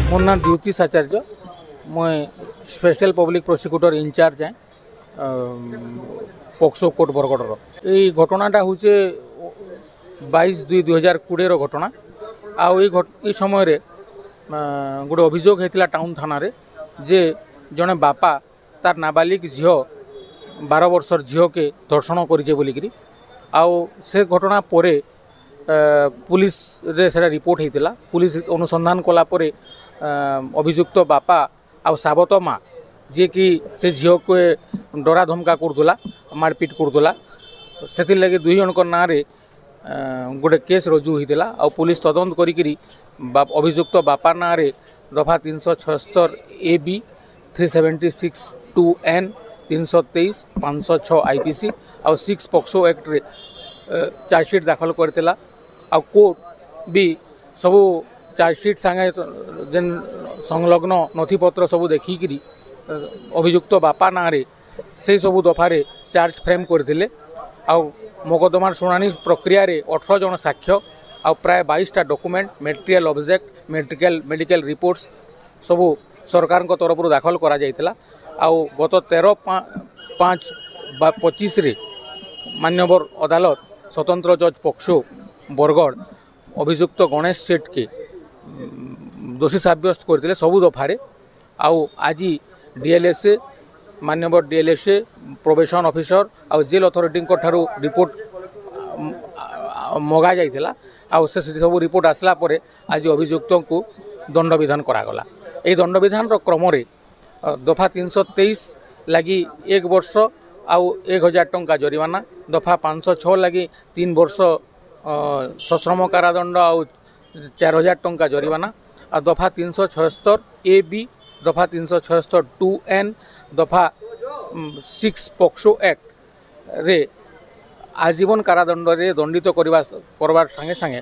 मोर ना द्युतीश आचार्य मुई special public prosecutor in charge है पोक्सो कोर्ट बरगढ़ यही घटनाटा हूँ 22/2/2020 घटना आई समय गोटे अभियोग होता टाउन थाना रे जे जड़े बापा तार नाबालिग झील 12 वर्षर झील के धर्षण करे बोलिकी से घटना पर पुलिस रे सेटा रिपोर्ट होता पुलिस अनुसंधान कलापर अभियुक्त बापा आ साबत माँ जी कि से झील को डरा धमका करदला मारपिट करदला से लगे दुई जनक ना गोटे केस रजू होता आ पुलिस तदंत करी अभियुक्त बापा ना दफा 376 AB 376(2)N 323 506 IPC आ 6 पॉक्सो एक्ट रे चार्जसीट दाखल करथिला आ कोर्ट भी सबू चार्जसीट संगे जेन संलग्न नथिपत्र सबू देखिकी अभियुक्त बापा ना से सबू दफारे चार्ज फ्रेम करथिले आ मोकदमार शुणानी प्रक्रिया रे 18 जन साक्ष्य आ प्राय 22टा document material object medical reports सबू सरकार तरफ दाखल करा जायतिला आ गत 13/5/25 रे मान्यवर अदालत स्वतंत्र जज पोक्सो बरगढ़ अभियुक्त गणेश सेठ के दोषी साब्यस्त करते सबू दफारे आउ आज डीएलएसए मान्यवर डीएलएसए प्रोबेशन ऑफिसर आउ जेल अथॉरिटी ठारू रिपोर्ट मगा जाइथिला आउ से सब रिपोर्ट आसला परे आज अभियुक्त को दंड विधान करागला ए दंड विधान क्रम दफा 323 लगी 1 वर्ष आउ 1000 टंका जरिमाना दफा 506 लगी 3 वर्ष सश्रम कारादंड आउ 4000 टंका जरिमाना आ दफा 376 AB दफा 376(2)N दफा 6 पॉक्सो एक्ट रे आजीवन कारादंड रे दंडित करवार संगे संगे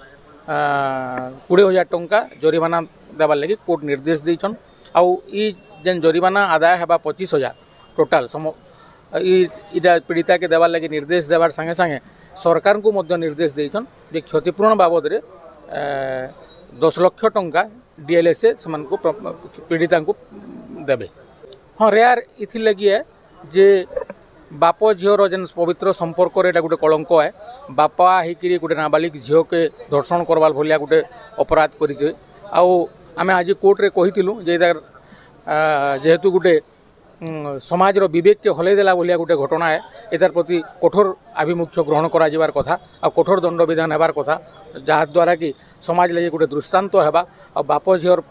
20,000 टंका जरिमाना देवार लगी कोर्ट निर्देश देछन आउ ई जेन जरिमाना आदाय हेबा 25,000 टोटाल इटा पीड़िता के देवार लगी निर्देश देवार संगे संगे सरकार को मध्य निर्देश देछन जे क्षतिपूरण बाबद रे 10 लाख टंका डीएलएसए को पीड़िता को देवे। हाँ रेयर इथि लगी है जे बाप झीर जेन पवित्र संपर्क गोटे कलंक है बापा होकर गोटे नाबालिग झील के धर्षण करवार भाया गोटे अपराध कर आम आज कोर्ट रे कहीलु जेहेतु गोटे समाज विवेक के हलैदेला भाया गोटे घटना है यार प्रति कठोर आभिमुख्य ग्रहण कर कथा आ कठोर दंड विधान होबार कथा जहाद्वारा कि समाज लगे गोटे दृष्टांत होगा आ बाप झीर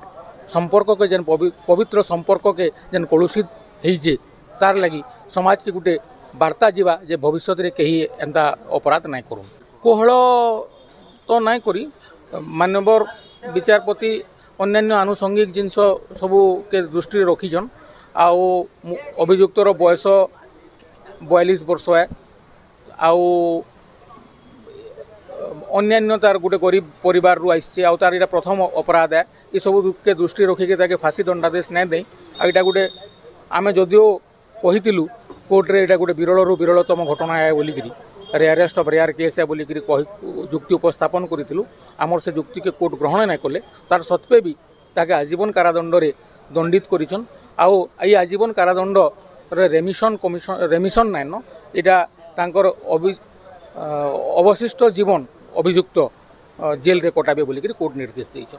संपर्क के जेन पवित्र संपर्क के जेन कलुषित होइजे तार लगी समाज के गोटे वार्ता जीवा जे भविष्य में कहीं एंता अपराध नाई करूँ कोहल तो नाई करी मान्यवर विचारपति अन्यान्य आनुषंगिक जिनस सबू के दृष्टि रखीछन आउ अभियुक्तर बयस 42 वर्ष है आउ अन्यान्य तार गोटे गरीब परिवार रू आइसे आउ तार इटा प्रथम अपराध है ये सब के दृष्टि रखिके फांसी दंडादेश नहीं दे आईटा गोटे आम जदिओ कहीलु कोर्ट रे एटा गोटे विरल विरलतम घटना है बोलिकी रेयरेस्ट ऑफ रेयर केस है बोलिकी जुक्ति उपस्थापन करूँ आमर से जुक्ति के कोर्ट ग्रहण नहीं कले तार सत्वे भी ताके आजीवन कारादंड रे दंडित करिछन आउ ये आजीवन कारादंड रे रेमिशन नाइन इटा तांकर अवशिष्ट जीवन अभियुक्त जेल रे कटाबे बोलिकी कोर्ट निर्देश देइछन।